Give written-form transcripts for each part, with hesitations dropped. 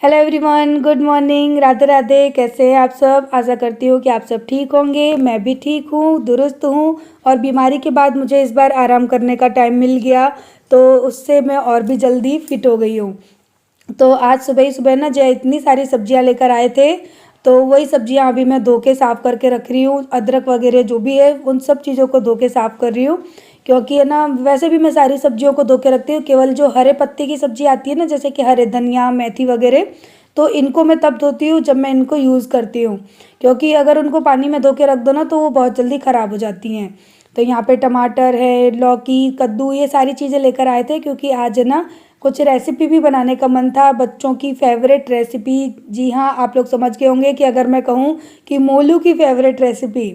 Hello everyone, good morning, Radhe Radhe. कैसे हैं आप सब? आशा करती हूँ कि आप सब ठीक होंगे। मैं भी ठीक हूँ, दुरुस्त हूँ। और बीमारी के बाद मुझे इस बार आराम करने का टाइम मिल गया, तो उससे मैं और भी जल्दी फिट हो गई हूँ। तो आज सुबह ही सुबह ना जय इतनी सारी सब्जियां लेकर आए थे, तो वही सब्जियां अभी मैं धो के साफ़ करके रख रही हूँ। अदरक वगैरह जो भी है उन सब चीज़ों को धो के साफ़ कर रही हूँ, क्योंकि है ना वैसे भी मैं सारी सब्जियों को धो के रखती हूँ। केवल जो हरे पत्ते की सब्जी आती है ना, जैसे कि हरे धनिया, मेथी वगैरह, तो इनको मैं तब धोती हूँ जब मैं इनको यूज़ करती हूँ, क्योंकि अगर उनको पानी में धो के रख दो ना तो वो बहुत जल्दी ख़राब हो जाती हैं। तो यहाँ पे टमाटर है, लौकी, कद्दू, ये सारी चीज़ें लेकर आए थे, क्योंकि आज है ना कुछ रेसिपी भी बनाने का मन था, बच्चों की फेवरेट रेसिपी। जी हाँ, आप लोग समझ गए होंगे कि अगर मैं कहूँ कि मोलू की फेवरेट रेसिपी,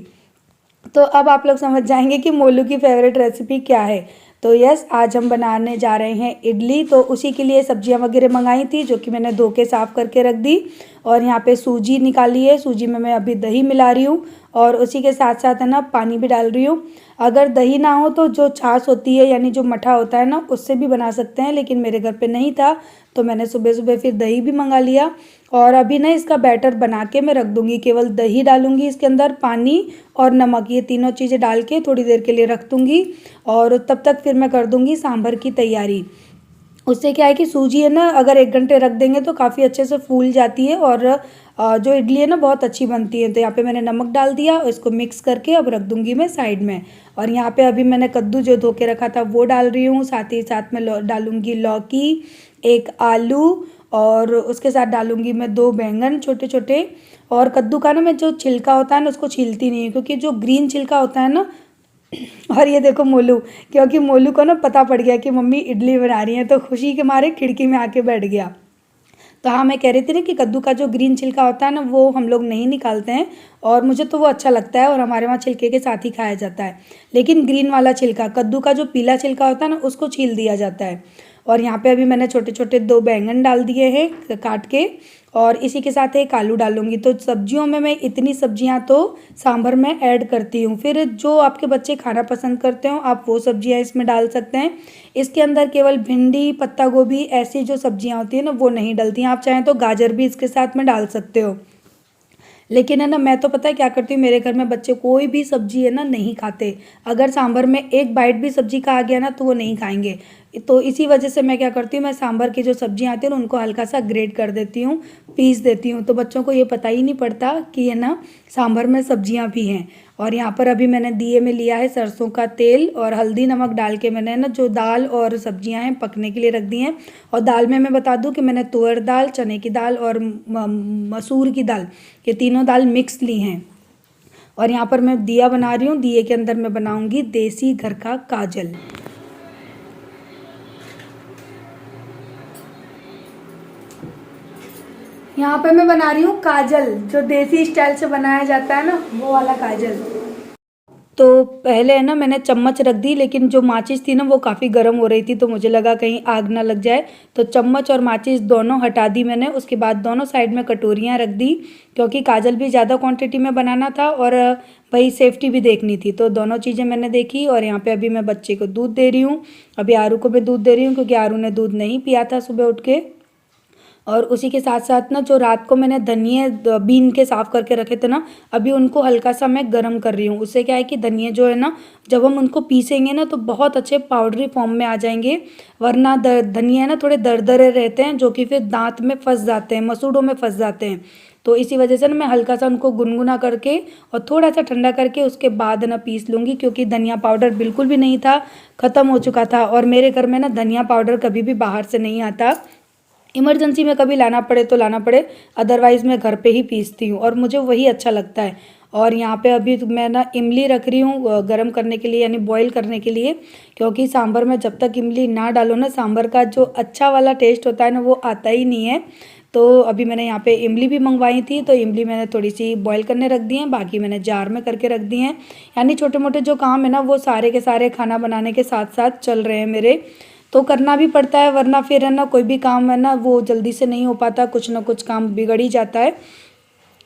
तो अब आप लोग समझ जाएंगे कि मोलू की फेवरेट रेसिपी क्या है। तो यस, आज हम बनाने जा रहे हैं इडली। तो उसी के लिए सब्जियां वगैरह मंगाई थी, जो कि मैंने धो के साफ़ करके रख दी। और यहाँ पे सूजी निकाली है, सूजी में मैं अभी दही मिला रही हूँ, और उसी के साथ साथ है ना पानी भी डाल रही हूँ। अगर दही ना हो तो जो छाछ होती है, यानी जो मठा होता है ना, उससे भी बना सकते हैं, लेकिन मेरे घर पे नहीं था, तो मैंने सुबह सुबह फिर दही भी मंगा लिया। और अभी ना इसका बैटर बना के मैं रख दूँगी। केवल दही डालूँगी इसके अंदर, पानी और नमक, ये तीनों चीज़ें डाल के थोड़ी देर के लिए रख दूँगी। और तब तक फिर मैं कर दूँगी सांभर की तैयारी। उससे क्या है कि सूजी है ना, अगर 1 घंटे रख देंगे तो काफ़ी अच्छे से फूल जाती है, और जो इडली है ना बहुत अच्छी बनती है। तो यहाँ पे मैंने नमक डाल दिया, और इसको मिक्स करके अब रख दूँगी मैं साइड में। और यहाँ पे अभी मैंने कद्दू जो धो के रखा था वो डाल रही हूँ, साथ ही साथ में डालूँगी लौकी, एक आलू, और उसके साथ डालूँगी मैं 2 बैंगन छोटे छोटे। और कद्दू का ना मैं जो छिलका होता है ना उसको छीलती नहीं हूँ, क्योंकि जो ग्रीन छिलका होता है ना। और ये देखो मोलू, क्योंकि मोलू को ना पता पड़ गया कि मम्मी इडली बना रही हैं, तो खुशी के मारे खिड़की में आके बैठ गया। तो हाँ, मैं कह रही थी ना कि कद्दू का जो ग्रीन छिलका होता है ना वो हम लोग नहीं निकालते हैं, और मुझे तो वो अच्छा लगता है, और हमारे वहाँ छिलके के साथ ही खाया जाता है। लेकिन ग्रीन वाला छिलका, कद्दू का जो पीला छिलका होता है ना, उसको छील दिया जाता है। और यहाँ पे अभी मैंने छोटे छोटे 2 बैंगन डाल दिए हैं काट के, और इसी के साथ एक आलू डालूंगी। तो सब्जियों में मैं इतनी सब्जियां तो सांभर में ऐड करती हूँ। फिर जो आपके बच्चे खाना पसंद करते हो आप वो सब्जियां इसमें डाल सकते हैं। इसके अंदर केवल भिंडी, पत्ता गोभी, ऐसी जो सब्जियां होती हैं ना वो नहीं डलती हैं। आप चाहें तो गाजर भी इसके साथ में डाल सकते हो। लेकिन है ना, मैं तो पता है क्या करती हूँ, मेरे घर में बच्चे कोई भी सब्जी है ना नहीं खाते। अगर सांभर में एक बाइट भी सब्जी का आ गया ना तो वो नहीं खाएंगे। तो इसी वजह से मैं क्या करती हूँ, मैं सांभर की जो सब्जियाँ आती हैं उनको हल्का सा ग्रेट कर देती हूँ, पीस देती हूँ, तो बच्चों को ये पता ही नहीं पड़ता कि है ना सांभर में सब्जियाँ भी हैं। और यहाँ पर अभी मैंने दिए में लिया है सरसों का तेल, और हल्दी नमक डाल के मैंने ना जो दाल और सब्जियां हैं पकने के लिए रख दी हैं। और दाल में मैं बता दूं कि मैंने तुअर दाल, चने की दाल और मसूर की दाल, ये तीनों दाल मिक्स ली हैं। और यहाँ पर मैं दिया बना रही हूँ, दिए के अंदर मैं बनाऊंगी देसी घर का काजल। यहाँ पे मैं बना रही हूँ काजल, जो देसी स्टाइल से बनाया जाता है ना वो वाला काजल। तो पहले है ना मैंने चम्मच रख दी, लेकिन जो माचिस थी ना वो काफ़ी गर्म हो रही थी, तो मुझे लगा कहीं आग ना लग जाए, तो चम्मच और माचिस दोनों हटा दी मैंने। उसके बाद दोनों साइड में कटोरियाँ रख दी, क्योंकि काजल भी ज़्यादा क्वांटिटी में बनाना था, और भाई सेफ्टी भी देखनी थी, तो दोनों चीज़ें मैंने देखी। और यहाँ पे अभी मैं बच्चे को दूध दे रही हूँ। अभी आरू को भी दूध दे रही हूँ, क्योंकि आरू ने दूध नहीं पिया था सुबह उठ के। और उसी के साथ साथ ना जो रात को मैंने धनिए बीन के साफ़ करके रखे थे ना, अभी उनको हल्का सा मैं गर्म कर रही हूँ। उससे क्या है कि धनिए जो है ना, जब हम उनको पीसेंगे ना तो बहुत अच्छे पाउडरी फॉर्म में आ जाएंगे। वरना धनिए है ना थोड़े दरदरे रहते हैं, जो कि फिर दांत में फंस जाते हैं, मसूड़ों में फंस जाते हैं। तो इसी वजह से ना मैं हल्का सा उनको गुनगुना करके और थोड़ा सा ठंडा करके उसके बाद ना पीस लूँगी, क्योंकि धनिया पाउडर बिल्कुल भी नहीं था, ख़त्म हो चुका था। और मेरे घर में ना धनिया पाउडर कभी भी बाहर से नहीं आता, इमरजेंसी में कभी लाना पड़े तो लाना पड़े, अदरवाइज़ मैं घर पे ही पीसती हूँ, और मुझे वही अच्छा लगता है। और यहाँ पे अभी मैं ना इमली रख रही हूँ गरम करने के लिए, यानी बॉईल करने के लिए, क्योंकि सांभर में जब तक इमली ना डालो ना, सांभर का जो अच्छा वाला टेस्ट होता है ना वो आता ही नहीं है। तो अभी मैंने यहाँ पे इमली भी मंगवाई थी, तो इमली मैंने थोड़ी सी बॉईल करने रख दी है, बाकी मैंने जार में करके रख दी हैं। यानी छोटे मोटे जो काम है ना वो सारे के सारे खाना बनाने के साथ साथ चल रहे हैं मेरे, तो करना भी पड़ता है, वरना फिर है ना कोई भी काम है ना वो जल्दी से नहीं हो पाता, कुछ ना कुछ काम बिगड़ ही जाता है।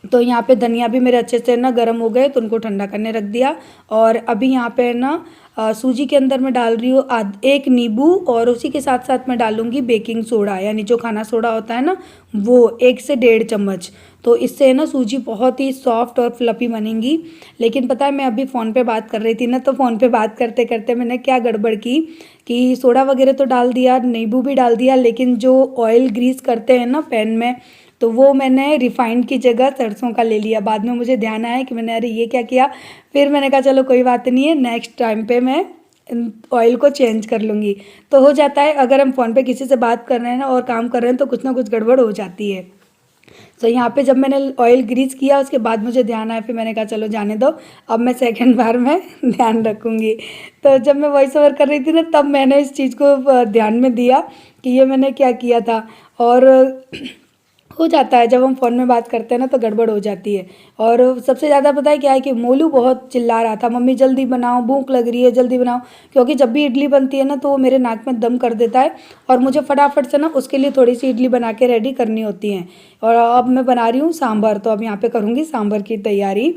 तो यहाँ पे धनिया भी मेरे अच्छे से ना गर्म हो गए, तो उनको ठंडा करने रख दिया। और अभी यहाँ पे ना सूजी के अंदर मैं डाल रही हूँ एक नींबू, और उसी के साथ साथ मैं डालूँगी बेकिंग सोडा, यानी जो खाना सोडा होता है ना, वो 1 से 1.5 चम्मच। तो इससे ना सूजी बहुत ही सॉफ्ट और फ्लफ़ी बनेंगी। लेकिन पता है, मैं अभी फ़ोन पे बात कर रही थी ना, तो फ़ोन पे बात करते करते मैंने क्या गड़बड़ की कि सोडा वगैरह तो डाल दिया, नींबू भी डाल दिया, लेकिन जो ऑयल ग्रीस करते हैं ना पैन में, तो वो मैंने रिफाइंड की जगह सरसों का ले लिया। बाद में मुझे ध्यान आया कि मैंने अरे ये क्या किया। फिर मैंने कहा चलो कोई बात नहीं है, नेक्स्ट टाइम पे मैं ऑयल को चेंज कर लूँगी। तो हो जाता है, अगर हम फ़ोन पे किसी से बात कर रहे हैं ना और काम कर रहे हैं, तो कुछ ना कुछ गड़बड़ हो जाती है। तो यहाँ पे जब मैंने ऑयल ग्रीस किया, उसके बाद मुझे ध्यान आया, फिर मैंने कहा चलो जाने दो, अब मैं सेकंड बार में ध्यान रखूँगी। तो जब मैं वॉइस ओवर कर रही थी ना, तब मैंने इस चीज़ को ध्यान में दिया कि ये मैंने क्या किया था। और हो जाता है, जब हम फ़ोन में बात करते हैं ना तो गड़बड़ हो जाती है। और सबसे ज़्यादा पता है क्या है कि मोलू बहुत चिल्ला रहा था, मम्मी जल्दी बनाओ, भूख लग रही है, जल्दी बनाओ। क्योंकि जब भी इडली बनती है ना, तो वो मेरे नाक में दम कर देता है, और मुझे फटाफट से ना उसके लिए थोड़ी सी इडली बना के रेडी करनी होती हैं। और अब मैं बना रही हूँ सांभर, तो अब यहाँ पे करूँगी सांभर की तैयारी।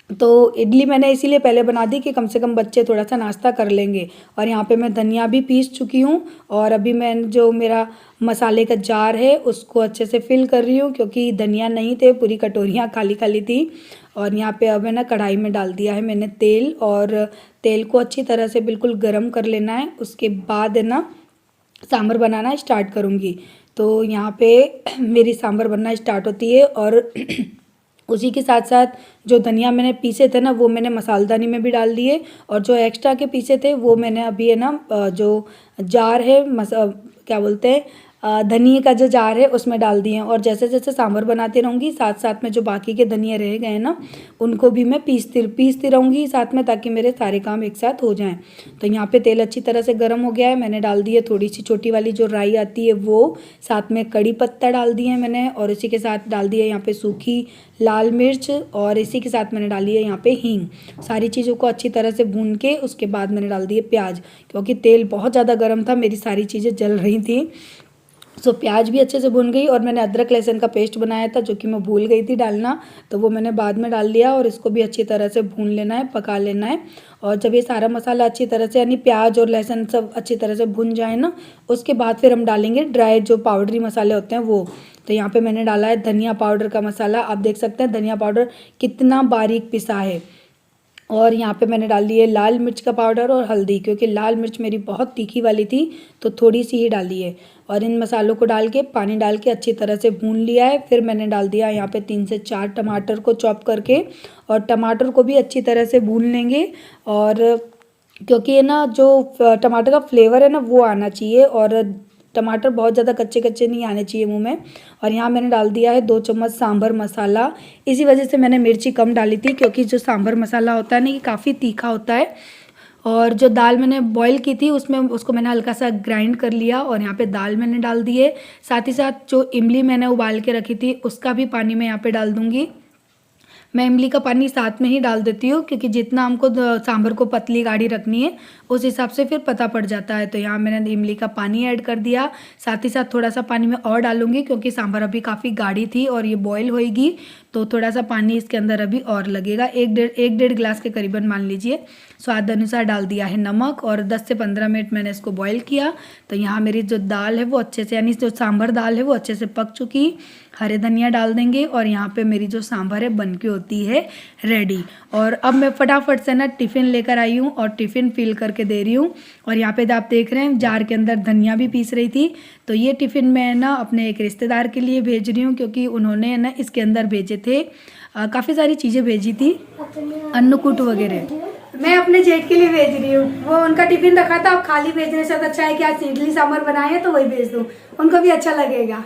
तो इडली मैंने इसीलिए पहले बना दी कि कम से कम बच्चे थोड़ा सा नाश्ता कर लेंगे। और यहाँ पे मैं धनिया भी पीस चुकी हूँ, और अभी मैं जो मेरा मसाले का जार है उसको अच्छे से फिल कर रही हूँ, क्योंकि धनिया नहीं थे, पूरी कटोरियाँ खाली खाली थी। और यहाँ पे अब है ना कढ़ाई में डाल दिया है मैंने तेल, और तेल को अच्छी तरह से बिल्कुल गर्म कर लेना है। उसके बाद है ना सांभर बनाना स्टार्ट करूँगी। तो यहाँ पे मेरी सांभर बनना स्टार्ट होती है, और उसी के साथ साथ जो धनिया मैंने पीसे थे ना, वो मैंने मसालदानी में भी डाल दिए, और जो एक्स्ट्रा के पीसे थे वो मैंने अभी है ना जो जार है क्या बोलते हैं धनिए का जो जार है उसमें डाल दिए हैं। और जैसे जैसे सांभर बनाती रहूँगी, साथ साथ में जो बाकी के धनिया रह गए हैं ना, उनको भी मैं पीसती रहूँगी साथ में, ताकि मेरे सारे काम एक साथ हो जाएं। तो यहाँ पे तेल अच्छी तरह से गर्म हो गया है, मैंने डाल दी है थोड़ी सी छोटी वाली जो राई आती है वो, साथ में कड़ी पत्ता डाल दिए हैं मैंने, और इसी के साथ डाल दिया यहाँ पे सूखी लाल मिर्च, और इसी के साथ मैंने डाली है यहाँ पे हींग। सारी चीज़ों को अच्छी तरह से भून के उसके बाद मैंने डाल दिए प्याज, क्योंकि तेल बहुत ज़्यादा गर्म था, मेरी सारी चीज़ें जल रही थी। सो प्याज भी अच्छे से भुन गई, और मैंने अदरक लहसुन का पेस्ट बनाया था जो कि मैं भूल गई थी डालना, तो वो मैंने बाद में डाल लिया। और इसको भी अच्छी तरह से भून लेना है, पका लेना है। और जब ये सारा मसाला अच्छी तरह से, यानी प्याज और लहसुन सब अच्छी तरह से भुन जाए ना, उसके बाद फिर हम डालेंगे ड्राई जो पाउडरी मसाले होते हैं वो। तो यहाँ पे मैंने डाला है धनिया पाउडर का मसाला, आप देख सकते हैं धनिया पाउडर कितना बारीक पिसा है। और यहाँ पे मैंने डाल ली है लाल मिर्च का पाउडर और हल्दी, क्योंकि लाल मिर्च मेरी बहुत तीखी वाली थी, तो थोड़ी सी ही डाली है। और इन मसालों को डाल के पानी डाल के अच्छी तरह से भून लिया है। फिर मैंने डाल दिया यहाँ पे 3 से 4 टमाटर को चॉप करके, और टमाटर को भी अच्छी तरह से भून लेंगे। और क्योंकि है ना जो टमाटर का फ्लेवर है ना वो आना चाहिए, और टमाटर बहुत ज़्यादा कच्चे कच्चे नहीं आने चाहिए मुंह में। और यहाँ मैंने डाल दिया है 2 चम्मच सांभर मसाला। इसी वजह से मैंने मिर्ची कम डाली थी, क्योंकि जो सांभर मसाला होता है ना ये काफ़ी तीखा होता है। और जो दाल मैंने बॉईल की थी उसमें उसको मैंने हल्का सा ग्राइंड कर लिया, और यहाँ पे दाल मैंने डाल दी है। साथ ही साथ जो इमली मैंने उबाल के रखी थी उसका भी पानी मैं यहाँ पे डाल दूँगी। मैं इमली का पानी साथ में ही डाल देती हूँ, क्योंकि जितना हमको सांभर को पतली गाढ़ी रखनी है उस हिसाब से फिर पता पड़ जाता है। तो यहाँ मैंने इमली का पानी ऐड कर दिया। साथ ही साथ थोड़ा सा पानी मैं और डालूंगी, क्योंकि सांभर अभी काफ़ी गाढ़ी थी और ये बॉईल होएगी, तो थोड़ा सा पानी इसके अंदर अभी और लगेगा। एक डेढ़ गिलास के करीबन मान लीजिए। स्वाद अनुसार डाल दिया है नमक, और 10 से 15 मिनट मैंने इसको बॉईल किया। तो यहाँ मेरी जो दाल है वो अच्छे से, यानी जो सांभर दाल है वो अच्छे से पक चुकी। हरे धनिया डाल देंगे, और यहाँ पे मेरी जो सांभर है बन के होती है रेडी। और अब मैं फटाफट से ना टिफ़िन लेकर आई हूँ, और टिफ़िन फिल करके दे रही हूँ। और यहाँ पे आप देख रहे हैं जार के अंदर धनिया भी पीस रही थी। तो ये टिफ़िन मैं ना अपने एक रिश्तेदार के लिए भेज रही हूँ, क्योंकि उन्होंने ना इसके अंदर भेजे थे काफ़ी सारी चीज़ें भेजी थी, अन्नकूट वगैरह। मैं अपने जेठ के लिए भेज रही हूँ, वो उनका टिफिन रखा था, अब खाली भेजने से अच्छा है कि आज इडली सांभर बनाए हैं तो वही भेज दूँ, उनको भी अच्छा लगेगा।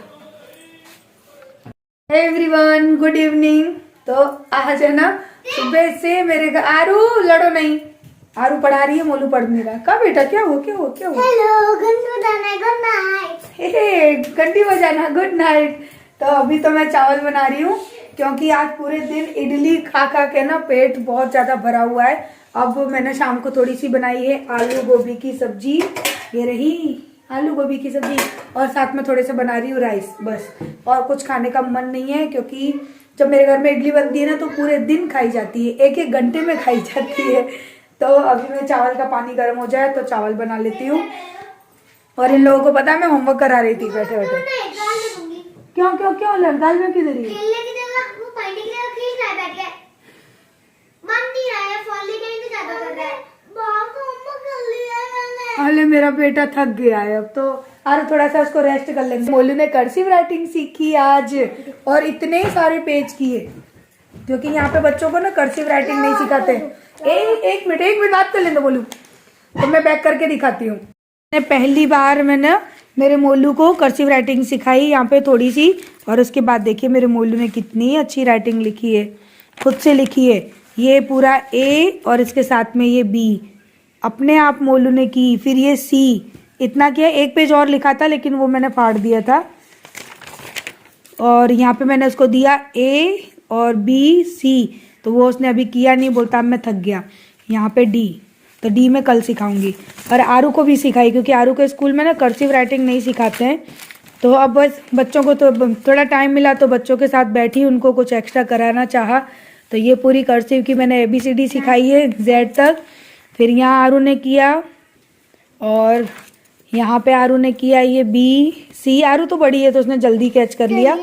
Everyone good evening. तो आज है ना सुबह से मेरे घर, आरू लड़ो नहीं, आरू पढ़ा रही है, मोलू पढ़ नहीं रहा। कब बेटा क्या हो हेलो घंटी बजाना गुड नाइट। घंटी बजाना गुड नाइट। तो अभी तो मैं चावल बना रही हूँ, क्योंकि आज पूरे दिन इडली खा खा के ना पेट बहुत ज्यादा भरा हुआ है। अब मैंने शाम को थोड़ी सी बनाई है आलू गोभी की सब्जी, ये रही आलू गोभी की सब्जी, और साथ में थोड़े से बना रही हूँ राइस, बस। और कुछ खाने का मन नहीं है, क्योंकि जब मेरे घर में इडली बनती है ना तो पूरे दिन खाई जाती है, 1-1 घंटे में खाई जाती है। तो अभी मैं चावल का पानी गर्म हो जाए तो चावल बना लेती हूँ। और इन लोगों को पता है मैं होमवर्क करा रही थी बैठे बैठे। क्यों क्यों क्यों दाल में किधर ही खेलने की जगह वो पढ़ने की जगह खेल रहा है बैठ के। मन नहीं रहा है, फोन लेके ज्यादा कर रहा है। बहुत होमवर्क कर लिया मैंने। अरे मेरा बेटा थक गया है अब तो। अरे थोड़ा सा उसको रेस्ट कर लेंगे। मोलू ने कर्सिव राइटिंग सीखी आज और इतने सारे पेज किए, क्योंकि यहाँ पे बच्चों को ना कर्सिव राइटिंग नहीं सिखाते। एक मिनट बात कर लेना बोलू तो मैं बैक करके दिखाती हूँ। पहली बार मैंने मेरे मोलू को कर्सिव राइटिंग सिखाई यहाँ पे थोड़ी सी, और उसके बाद देखिए मेरे मोलू ने कितनी अच्छी राइटिंग लिखी है, खुद से लिखी है। ये पूरा ए और इसके साथ में ये बी अपने आप मोलू ने की। फिर ये सी इतना किया, एक पेज और लिखा था लेकिन वो मैंने फाड़ दिया था। और यहाँ पे मैंने उसको दिया ए और बी सी, तो वो उसने अभी किया नहीं, बोलता अब मैं थक गया। यहाँ पे डी, तो डी में कल सिखाऊंगी। और आरू को भी सिखाई, क्योंकि आरू के स्कूल में ना कर्सिव राइटिंग नहीं सिखाते हैं। तो अब बस बच्चों को तो थोड़ा टाइम मिला तो बच्चों के साथ बैठी, उनको कुछ एक्स्ट्रा कराना चाहा। तो ये पूरी कर्सिव की मैंने ABCD सिखाई है Z तक। फिर यहाँ आरू ने किया और यहाँ पे आरू ने किया ये BC। आरू तो बड़ी है तो उसने जल्दी कैच कर लिया।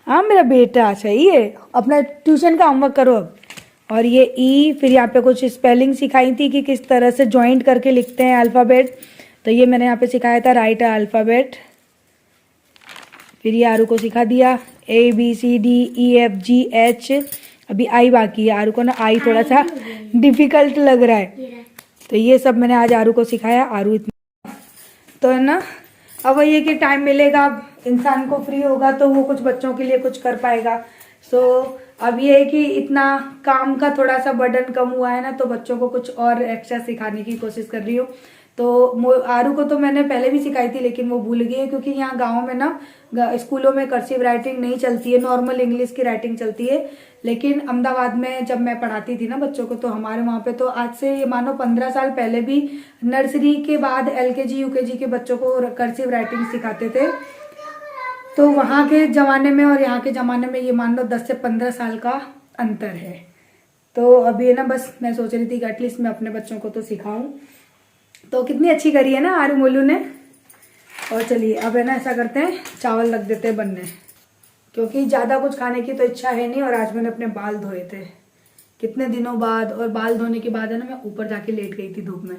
हाँ मेरा बेटा सही है, अपना ट्यूशन का होमवर्क करो अब। और ये ई, फिर यहाँ पे कुछ स्पेलिंग सिखाई थी कि किस तरह से जॉइंट करके लिखते हैं अल्फ़ाबेट, तो ये मैंने यहाँ पे सिखाया था राइट अल्फ़ाबेट। फिर ये आरू को सिखा दिया ABCDEFGH। अभी आई बाकी है, आरू को ना आई थोड़ा सा डिफिकल्ट लग रहा है, तो ये सब मैंने आज आरू को सिखाया। आरू इतना तो है ना, अब ये कि टाइम मिलेगा, अब इंसान को फ्री होगा तो वो कुछ बच्चों के लिए कुछ कर पाएगा। सो अब ये है कि इतना काम का थोड़ा सा बर्डन कम हुआ है ना, तो बच्चों को कुछ और एक्स्ट्रा सिखाने की कोशिश कर रही हूँ। तो आरू को तो मैंने पहले भी सिखाई थी लेकिन वो भूल गई है, क्योंकि यहाँ गांव में ना स्कूलों में कर्सिव राइटिंग नहीं चलती है, नॉर्मल इंग्लिश की राइटिंग चलती है। लेकिन अहमदाबाद में जब मैं पढ़ाती थी ना बच्चों को, तो हमारे वहाँ पे तो आज से ये मानो 15 साल पहले भी नर्सरी के बाद LKG UKG के बच्चों को कर्सिव राइटिंग सिखाते थे। तो वहाँ के ज़माने में और यहाँ के ज़माने में ये मान लो 10 से 15 साल का अंतर है। तो अभी है ना, बस मैं सोच रही थी कि एटलीस्ट मैं अपने बच्चों को तो सिखाऊं। तो कितनी अच्छी करी है ना आरू मोलू ने। और चलिए अब है ना ऐसा करते हैं, चावल रख देते हैं बनने, क्योंकि ज़्यादा कुछ खाने की तो इच्छा है नहीं। और आज मैंने अपने बाल धोए थे कितने दिनों बाद, और बाल धोने के बाद है ना मैं ऊपर जाके लेट गई थी धूप में।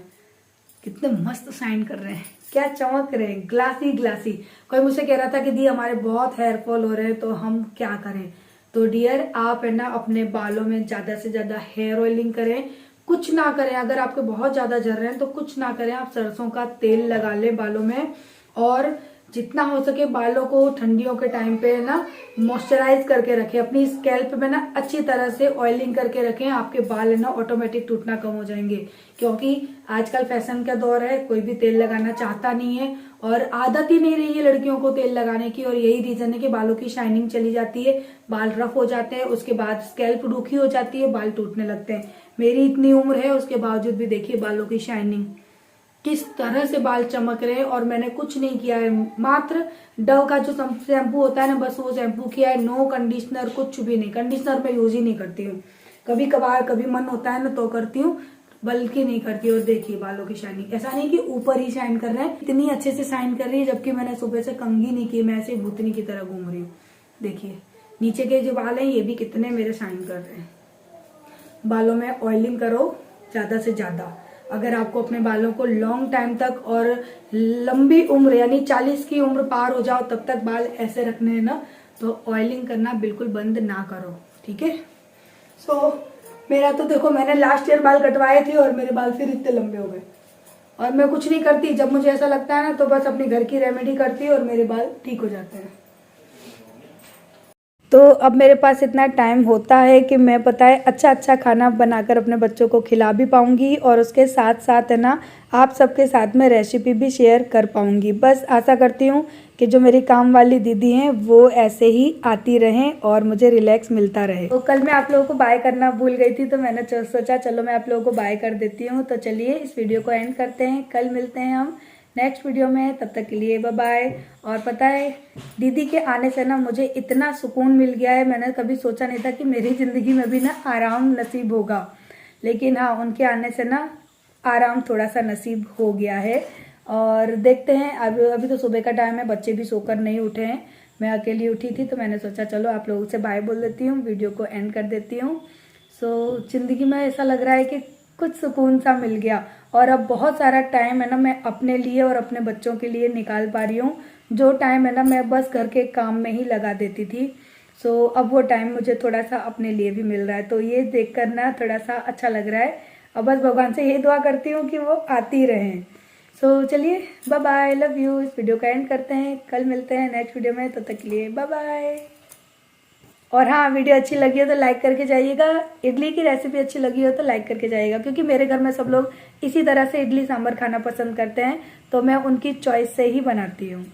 कितने मस्त शाइन कर रहे हैं, क्या चमक रहे हैं, ग्लासी ग्लासी। कोई मुझसे कह रहा था कि दी हमारे बहुत हेयर फॉल हो रहे हैं तो हम क्या करें। तो डियर आप है ना अपने बालों में ज्यादा से ज्यादा हेयर ऑयलिंग करें, कुछ ना करें। अगर आपके बहुत ज्यादा झड़ रहे हैं तो कुछ ना करें, आप सरसों का तेल लगा लें बालों में। और जितना हो सके बालों को ठंडियों के टाइम पे ना मॉइस्चराइज करके रखें, अपनी स्कैल्प में ना अच्छी तरह से ऑयलिंग करके रखें। आपके बाल है ना ऑटोमेटिक टूटना कम हो जाएंगे, क्योंकि आजकल फैशन का दौर है, कोई भी तेल लगाना चाहता नहीं है और आदत ही नहीं रही है लड़कियों को तेल लगाने की। और यही रीजन है कि बालों की शाइनिंग चली जाती है, बाल रफ हो जाते हैं, उसके बाद स्कैल्प रूखी हो जाती है, बाल टूटने लगते हैं। मेरी इतनी उम्र है उसके बावजूद भी देखिए बालों की शाइनिंग, किस तरह से बाल चमक रहे हैं। और मैंने कुछ नहीं किया है, मात्र डव का जो शैम्पू होता है ना बस वो शैम्पू किया है, नो कंडीशनर, कुछ भी नहीं। कंडीशनर मैं यूज ही नहीं करती हूँ, कभी कभार कभी मन होता है ना तो करती हूँ, बल्कि नहीं करती। और देखिए बालों की शाइनिंग, ऐसा नहीं कि ऊपर ही शाइन कर रहे हैं, इतनी अच्छे से शाइन कर रही है, जबकि मैंने सुबह से कंघी नहीं की, मैं ऐसे भूतनी की तरह घूम रही हूँ। देखिए नीचे के जो बाल हैं ये भी कितने मेरे शाइन कर रहे हैं। बालों में ऑयलिंग करो ज्यादा से ज्यादा। अगर आपको अपने बालों को लॉन्ग टाइम तक और लंबी उम्र यानी 40 की उम्र पार हो जाओ तब तक बाल ऐसे रखने हैं ना, तो ऑयलिंग करना बिल्कुल बंद ना करो, ठीक है। सो मेरा तो देखो मैंने लास्ट ईयर बाल कटवाए थे और मेरे बाल फिर इतने लंबे हो गए। और मैं कुछ नहीं करती, जब मुझे ऐसा लगता है ना तो बस अपने घर की रेमेडी करती हूँ और मेरे बाल ठीक हो जाते हैं। तो अब मेरे पास इतना टाइम होता है कि मैं पता है अच्छा अच्छा खाना बनाकर अपने बच्चों को खिला भी पाऊंगी, और उसके साथ साथ है ना आप सबके साथ में रेसिपी भी शेयर कर पाऊंगी। बस आशा करती हूँ कि जो मेरी काम वाली दीदी हैं वो ऐसे ही आती रहें और मुझे रिलैक्स मिलता रहे। तो कल मैं आप लोगों को बाय करना भूल गई थी, तो मैंने सोचा चलो मैं आप लोगों को बाय कर देती हूँ। तो चलिए इस वीडियो को एंड करते हैं, कल मिलते हैं हम नेक्स्ट वीडियो में, तब तक के लिए बाय बाय। और पता है दीदी के आने से ना मुझे इतना सुकून मिल गया है, मैंने कभी सोचा नहीं था कि मेरी ज़िंदगी में भी ना आराम नसीब होगा। लेकिन हाँ, उनके आने से ना आराम थोड़ा सा नसीब हो गया है। और देखते हैं, अभी तो सुबह का टाइम है, बच्चे भी सोकर नहीं उठे हैं, मैं अकेली उठी थी, तो मैंने सोचा चलो आप लोगों से बाय बोल देती हूँ, वीडियो को एंड कर देती हूँ। सो ज़िंदगी में ऐसा लग रहा है कि कुछ सुकून सा मिल गया, और अब बहुत सारा टाइम है ना मैं अपने लिए और अपने बच्चों के लिए निकाल पा रही हूँ। जो टाइम है ना मैं बस घर के काम में ही लगा देती थी, सो अब वो टाइम मुझे थोड़ा सा अपने लिए भी मिल रहा है, तो ये देख कर ना थोड़ा सा अच्छा लग रहा है। अब बस भगवान से यही दुआ करती हूँ कि वो आती रहें। सो चलिए, बाय बाय, लव यू। इस वीडियो का एंड करते हैं, कल मिलते हैं नेक्स्ट वीडियो में, तब तक के लिए बाय बाय। और हाँ, वीडियो अच्छी लगी हो तो लाइक करके जाइएगा, इडली की रेसिपी अच्छी लगी हो तो लाइक करके जाइएगा, क्योंकि मेरे घर में सब लोग इसी तरह से इडली सांभर खाना पसंद करते हैं, तो मैं उनकी चॉइस से ही बनाती हूँ।